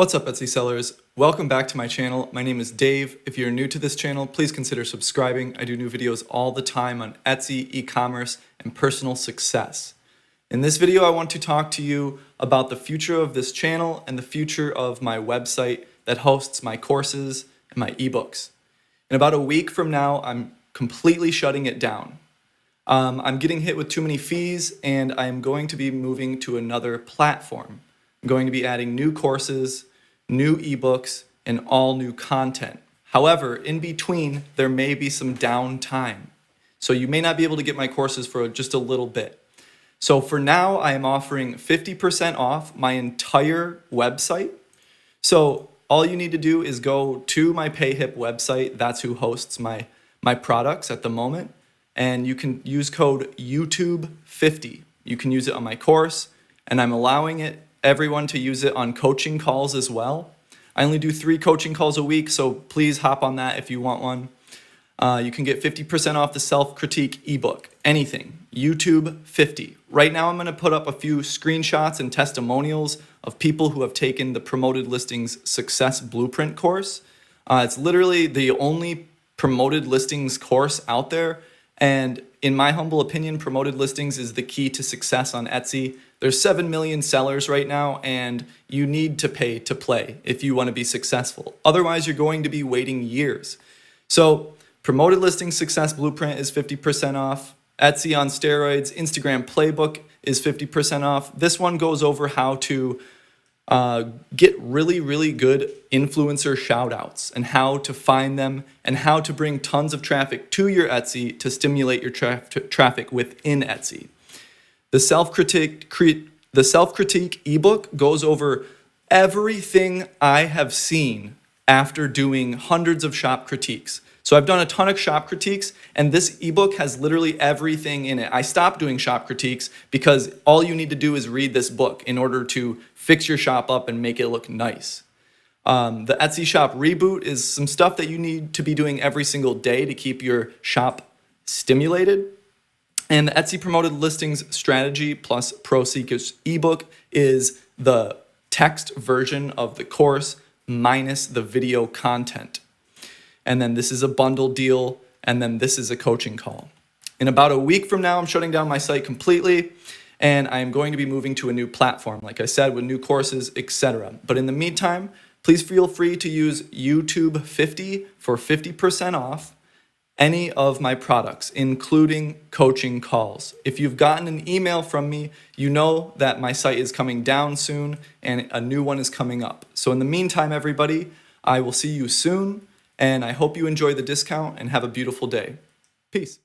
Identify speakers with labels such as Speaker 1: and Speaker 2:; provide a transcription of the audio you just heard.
Speaker 1: What's up, Etsy sellers? Welcome back to my channel. My name is Dave. If you're new to this channel, please consider subscribing. I do new videos all the time on Etsy, e-commerce, and personal success. In this video, I want to talk to you about the future of this channel and the future of my website that hosts my courses and my ebooks. In about a week from now, I'm completely shutting it down. I'm getting hit with too many fees, and I am going to be moving to another platform. I'm going to be adding new courses, new ebooks, and all new content. However, in between, there may be some downtime. So you may not be able to get my courses for just a little bit. So for now, I am offering 50% off my entire website. So all you need to do is go to my PayHip website. That's who hosts my products at the moment. And you can use code YouTube50. You can use it on my course, and I'm allowing everyone to use it on coaching calls as well. I only do 3 coaching calls a week, so please hop on that if you want one. You can get 50% off the self-critique ebook, anything, YouTube 50. Right now I'm going to put up a few screenshots and testimonials of people who have taken the Promoted Listings Success Blueprint course. It's literally the only promoted listings course out there. And in my humble opinion, promoted listings is the key to success on Etsy. There's 7 million sellers right now, and you need to pay to play if you want to be successful. Otherwise, you're going to be waiting years. So Promoted Listings Success Blueprint is 50% off. Etsy on steroids, Instagram Playbook is 50% off. This one goes over how to get really good influencer shout outs and how to find them and how to bring tons of traffic to your Etsy to stimulate your traffic within Etsy. The self-critique ebook goes over everything I have seen after doing hundreds of shop critiques. So I've done a ton of shop critiques, and this ebook has literally everything in it. I stopped doing shop critiques because all you need to do is read this book in order to fix your shop up and make it look nice. The Etsy shop reboot is some stuff that you need to be doing every single day to keep your shop stimulated. And the Etsy Promoted Listings Strategy plus Pro Secrets ebook is the text version of the course minus the video content. And then this is a bundle deal, and then this is a coaching call. In about a week from now, I'm shutting down my site completely, and I am going to be moving to a new platform, like I said, with new courses, etc. But in the meantime, please feel free to use YouTube 50 for 50% off any of my products, including coaching calls. If you've gotten an email from me, you know that my site is coming down soon and a new one is coming up. So in the meantime, everybody, I will see you soon, and I hope you enjoy the discount and have a beautiful day. Peace.